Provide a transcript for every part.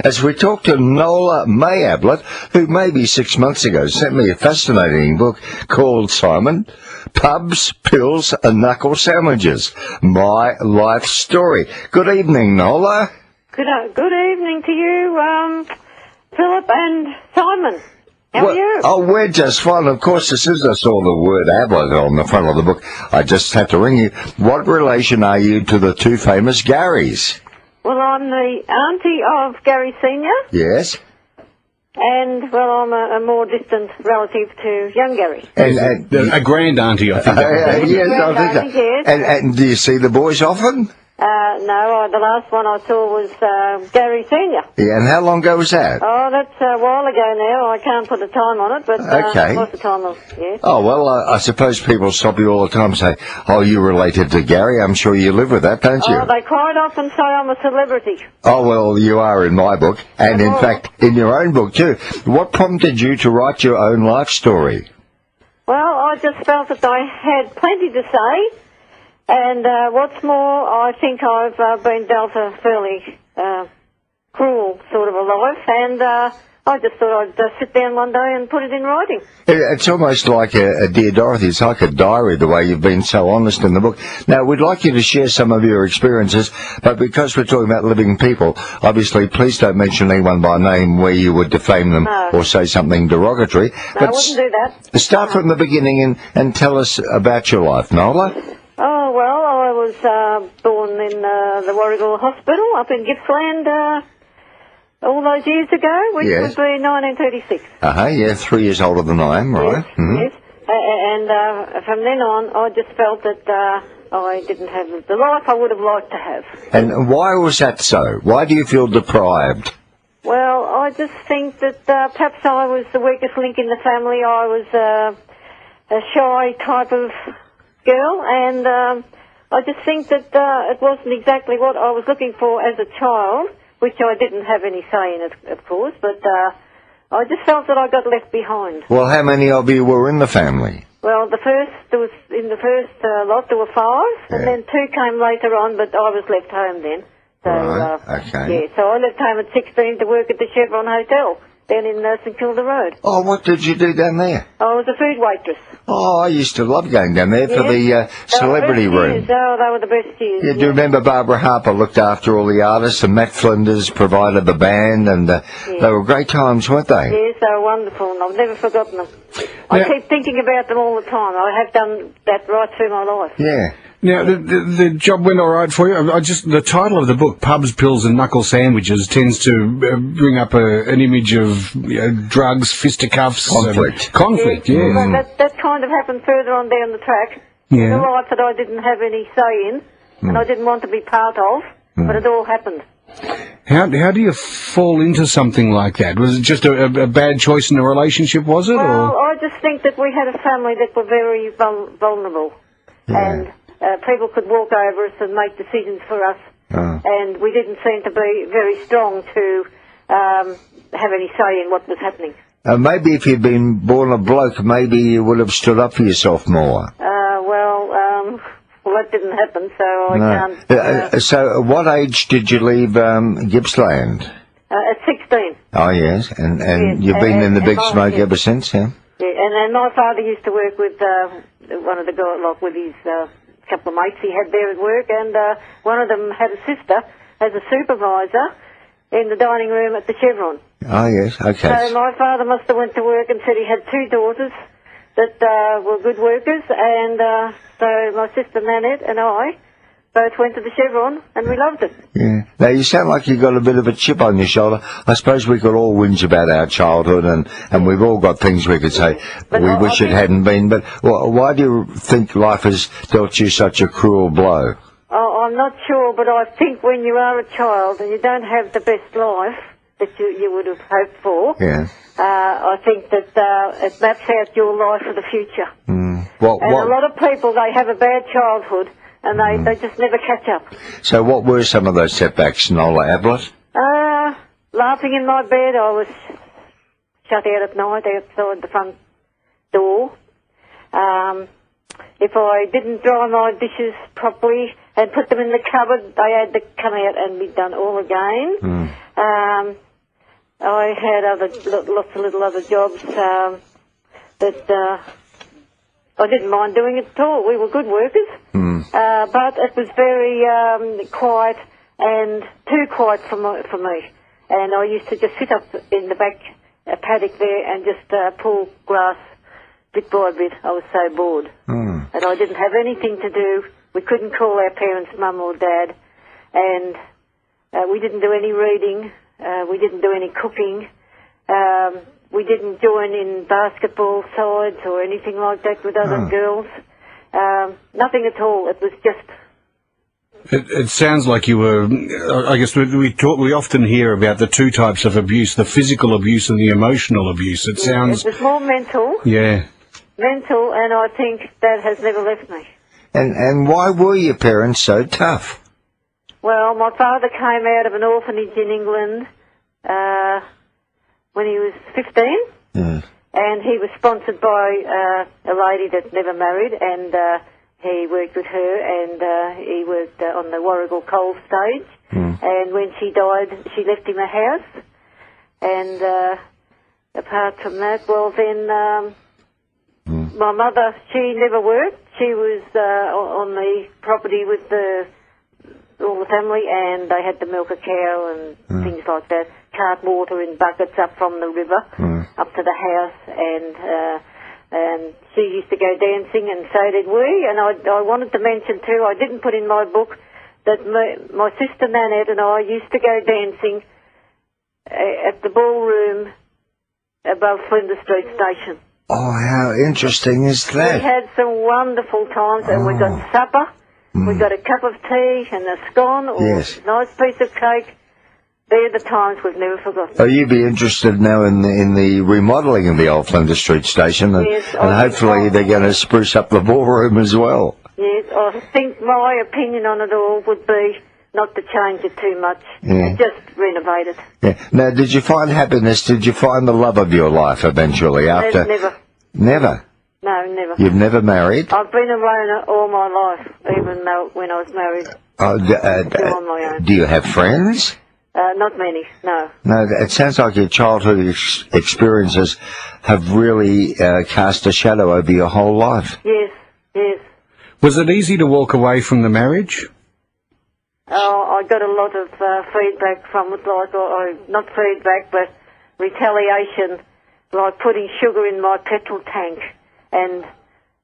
as we talk to Nola May Ablett, who maybe 6 months ago sent me a fascinating book called Simon, Pubs, Pills and Knuckle Sandwiches, My Life Story. Good evening, Nola. Good evening to you, Philip and Simon. How are you? Oh, we're just fine. Of course, as soon as I saw the word Ablett on the front of the book, I just had to ring you. What relation are you to the two famous Garys? Well, I'm the auntie of Gary Senior. Yes. And, well, I'm a more distant relative to young Gary. And a grand auntie, I think. Yes, I think so. Yes. And do you see the boys often? No, the last one I saw was Gary Senior. Yeah, and how long ago was that? Oh, that's a while ago now. I can't put a time on it, but Okay. lots of time on it, yes. Oh, well, I suppose people stop you all the time and say, oh, you're related to Gary. I'm sure you live with that, don't you? Oh, they quite often say I'm a celebrity. Oh, well, you are in my book, and in fact, in your own book, too. What prompted you to write your own life story? Well, I just felt that I had plenty to say. And what's more, I think I've been dealt a fairly cruel sort of a life, and I just thought I'd sit down one day and put it in writing. It's almost like a Dear Dorothy. It's like a diary, the way you've been so honest in the book. Now, we'd like you to share some of your experiences, but because we're talking about living people, obviously, please don't mention anyone by name where you would defame them or say something derogatory. No, but I wouldn't do that. Start from the beginning and tell us about your life, Nola. Oh, well, I was born in the Warragul Hospital up in Gippsland all those years ago, which would be 1936. Yeah, 3 years older than I am, right? Yes, yes. And from then on, I just felt that I didn't have the life I would have liked to have. And why was that so? Why do you feel deprived? Well, I just think that perhaps I was the weakest link in the family. I was a shy type of girl, and I just think that it wasn't exactly what I was looking for as a child, which I didn't have any say in, of course, but I just felt that I got left behind. Well, how many of you were in the family? Well, in the first lot there were 5, and then 2 came later on, but I was left home then. So, okay. Yeah, so I left home at 16 to work at the Chevron Hotel down in St Kilda Road. Oh, what did you do down there? I was a food waitress. Oh, I used to love going down there for the celebrity room. Oh, they were the best years. Yeah, do you remember Barbara Harper looked after all the artists, and Matt Flinders provided the band, and they were great times, weren't they? Yes, they were wonderful, and I've never forgotten them. I keep thinking about them all the time. I have done that right through my life. Yeah. Now, the job went all right for you. The title of the book, Pubs, Pills and Knuckle Sandwiches, tends to bring up an image of drugs, fisticuffs, conflict. Yeah. Well, that kind of happened further on down the track. Yeah. The life that I didn't have any say in, and I didn't want to be part of, but it all happened. How do you fall into something like that? Was it just a bad choice in the relationship, was it? Well, I just think that we had a family that were very vulnerable, and people could walk over us and make decisions for us, and we didn't seem to be very strong to have any say in what was happening. Maybe if you'd been born a bloke, maybe you would have stood up for yourself more. Well, that didn't happen, so I can't... So at what age did you leave Gippsland? At 16. Oh, yes, and you've been in the big smoke ever since, yeah? Yeah, and my father used to work with one of the guys, like with his couple of mates he had there at work, and one of them had a sister as a supervisor in the dining room at the Chevron. Oh, yes, okay. So my father must have went to work and said he had 2 daughters that were good workers, and so my sister Nanette and I both went to the Chevron, and we loved it. Yeah. Now, you sound like you've got a bit of a chip on your shoulder. I suppose we could all whinge about our childhood, and we've all got things we could say we wish it hadn't been. But why do you think life has dealt you such a cruel blow? Oh, I'm not sure, but I think when you are a child and you don't have the best life that you would have hoped for, I think that it maps out your life for the future. A lot of people, they have a bad childhood, and they just never catch up. So what were some of those setbacks, Nola Ablett? Laughing in my bed. I was shut out at night outside the front door. If I didn't dry my dishes properly and put them in the cupboard, they had to come out and be done all again. I had lots of little other jobs that I didn't mind doing it at all. We were good workers, but it was very quiet and too quiet for me. And I used to just sit up in the back paddock there and just pull grass bit by bit. I was so bored. And I didn't have anything to do. We couldn't call our parents mum or dad. And we didn't do any reading. We didn't do any cooking. We didn't join in basketball sides or anything like that with other girls. Nothing at all. It was just... It sounds like you were... I guess we often hear about the two types of abuse, the physical abuse and the emotional abuse. It sounds... It was more mental. Yeah. Mental, and I think that has never left me. And why were your parents so tough? Well, my father came out of an orphanage in England when he was 15, and he was sponsored by a lady that never married, and he worked with her, and he worked on the Warrigal coal stage, and when she died, she left him a house, and apart from that, well then, my mother, she never worked. She was on the property with all the family, and they had to milk a cow and things like that, cart water in buckets up from the river up to the house, and she used to go dancing, and so did we. And I wanted to mention too, I didn't put in my book that my sister Nanette and I used to go dancing at the ballroom above Flinders Street Station. Oh, how interesting is that? We had some wonderful times, and we got supper. We got a cup of tea and a scone or a nice piece of cake. They're the times we've never forgotten. Oh, you'd be interested now in the remodelling of the old Flinders Street Station, and hopefully they're going to spruce up the ballroom as well. Yes, I think my opinion on it all would be not to change it too much, just renovate it. Yeah. Now, did you find happiness? Did you find the love of your life eventually after? Never. Never? No, never. You've never married? I've been a loner all my life, even though when I was married. Still on my own. Do you have friends? Not many, no. No, it sounds like your childhood experiences have really cast a shadow over your whole life. Yes, yes. Was it easy to walk away from the marriage? Oh, I got a lot of feedback from it, like, not feedback, but retaliation, like putting sugar in my petrol tank, and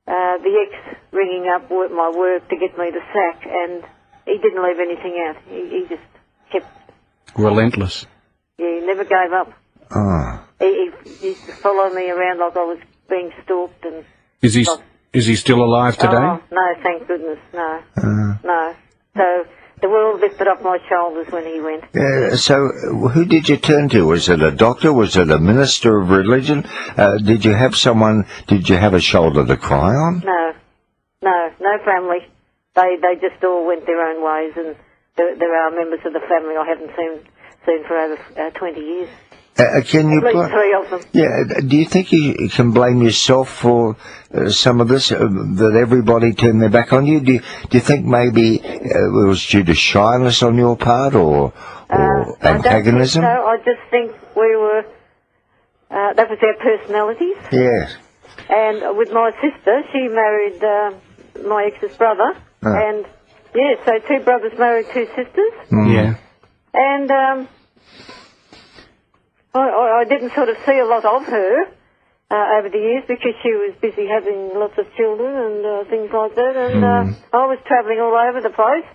the ex ringing up my work to get me the sack, and he didn't leave anything out. He just kept... Relentless. Yeah, he never gave up. Oh. He used to follow me around like I was being stalked. And is he still alive today? Oh, no, thank goodness, no. No. So the world lifted up my shoulders when he went. So who did you turn to? Was it a doctor? Was it a minister of religion? Did you have a shoulder to cry on? No family. They just all went their own ways, and there are members of the family I haven't seen for over 20 years. Can you at least 3 of them. Yeah. Do you think you can blame yourself for some of this, that everybody turned their back on you? Do you think maybe it was due to shyness on your part or antagonism? No, I just think we were, that was our personalities. Yes. And with my sister, she married my ex's brother, and so 2 brothers married 2 sisters. Yeah. And I didn't sort of see a lot of her over the years because she was busy having lots of children and things like that. And I was travelling all over the place.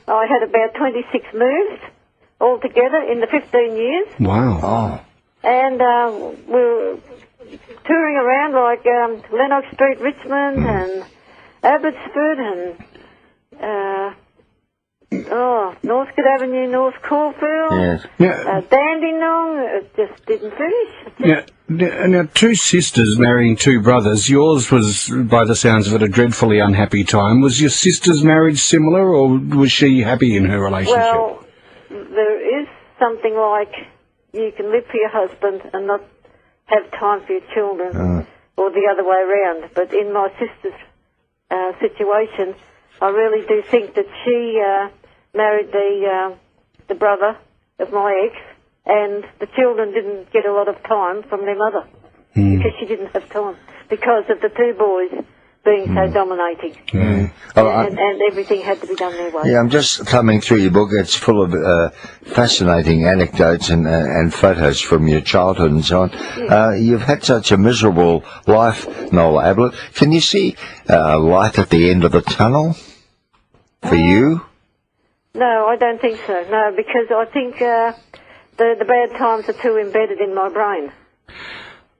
I had about 26 moves altogether in the 15 years. Wow. Oh. And we were touring around like Lennox Street, Richmond, and Abbotsford, and Northcote Avenue, North Caulfield, Dandenong. It just didn't finish. Now, 2 sisters marrying 2 brothers. Yours was, by the sounds of it, a dreadfully unhappy time. Was your sister's marriage similar, or was she happy in her relationship? Well, there is something like you can live for your husband and not have time for your children, or the other way around. But in my sister's situation, I really do think that she married the brother of my ex, and the children didn't get a lot of time from their mother because she didn't have time because of the two boys being so dominating. And everything had to be done their way. Yeah, I'm just thumbing through your book. It's full of fascinating anecdotes and photos from your childhood and so on. You've had such a miserable life, Nola Ablett. Can you see light at the end of the tunnel for you? No, I don't think so. No, because I think the bad times are too embedded in my brain.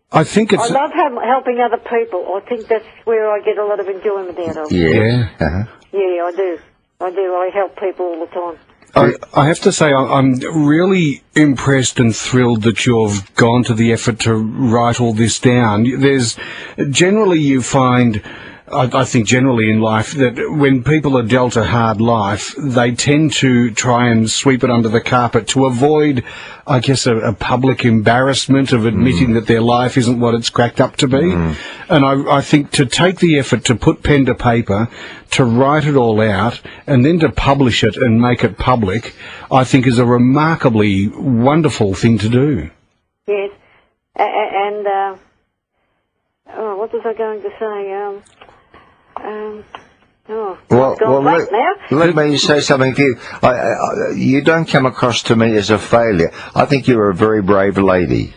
I think it's... I love helping other people. I think that's where I get a lot of enjoyment out of. Yeah. Yeah, I do. I help people all the time. I have to say, I'm really impressed and thrilled that you've gone to the effort to write all this down. Generally you find... I think generally in life that when people are dealt a hard life, they tend to try and sweep it under the carpet to avoid, I guess, a public embarrassment of admitting that their life isn't what it's cracked up to be. And I think to take the effort to put pen to paper, to write it all out, and then to publish it and make it public, I think is a remarkably wonderful thing to do. Yes. And what was I going to say? Let me say something to you. You don't come across to me as a failure. I think you're a very brave lady.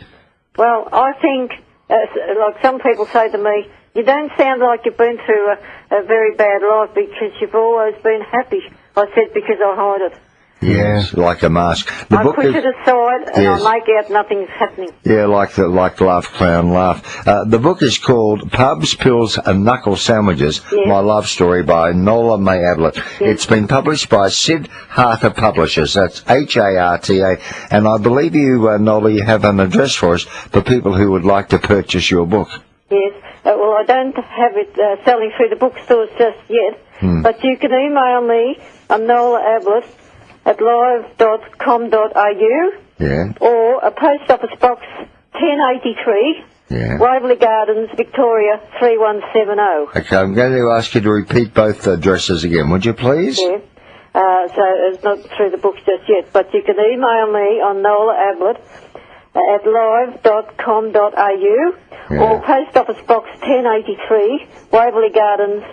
Well, I think, like some people say to me, you don't sound like you've been through a very bad life because you've always been happy. I said, because I hide it. Yes, like a mask. I push it aside and I make out nothing's happening. Yeah, like Laugh Clown Laugh. The book is called Pubs, Pills and Knuckle Sandwiches, My Love Story by Nola May Ablett. It's been published by Sid Harter Publishers. That's Harta. And I believe you, Nola, you have an address for us for people who would like to purchase your book. Yes. Well, I don't have it selling through the bookstores just yet, but you can email me on Nola Ablett at live.com.au or a post office box 1083 Waverley Gardens, Victoria 3170. Okay, I'm going to ask you to repeat both addresses again, would you please? Yeah. So it's not through the books just yet, but you can email me on Nola Ablett at live.com.au or post office box 1083 Waverley Gardens,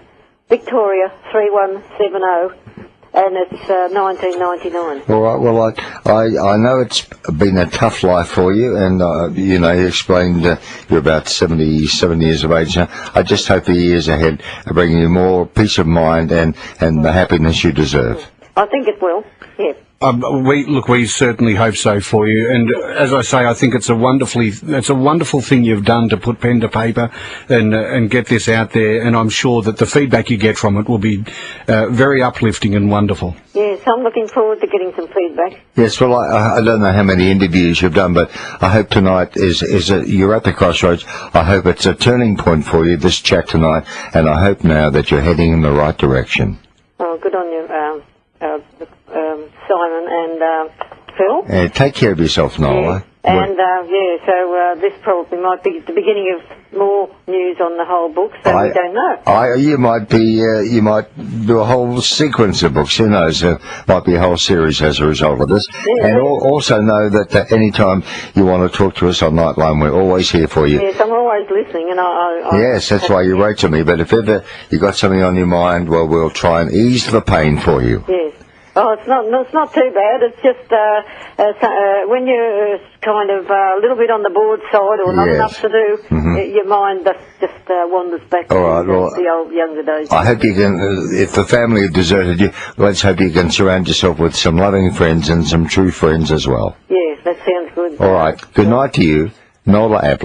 Victoria 3170. And it's 1999. All right. Well, I know it's been a tough life for you, and you explained you're about 77 years of age now. I just hope the years ahead are bringing you more peace of mind and the happiness you deserve. I think it will. Yeah. We certainly hope so for you, and as I say, I think it's a wonderful thing you've done to put pen to paper and get this out there, and I'm sure that the feedback you get from it will be very uplifting and wonderful. Yes, I'm looking forward to getting some feedback. Yes, well, I don't know how many interviews you've done, but I hope tonight you're at the crossroads. I hope it's a turning point for you, this chat tonight, and I hope now that you're heading in the right direction. Oh, good on you, Simon and Phil. Take care of yourself, Nola. And so this probably might be the beginning of more news on the whole book. So we don't know. You might do a whole sequence of books. Who knows? Might be a whole series as a result of this. Yeah, and also know that any time you want to talk to us on Nightline, we're always here for you. Yes, I'm always listening, and yes, that's why you wrote to me. But if ever you got something on your mind, well, we'll try and ease the pain for you. Yes. Oh, it's not too bad. It's just when you're kind of a little bit on the bored side or not enough to do, your mind just wanders back to the old younger days. I hope you can, if the family have deserted you, let's hope you can surround yourself with some loving friends and some true friends as well. Yeah, that sounds good. All right. Good night to you, Nola Ablett.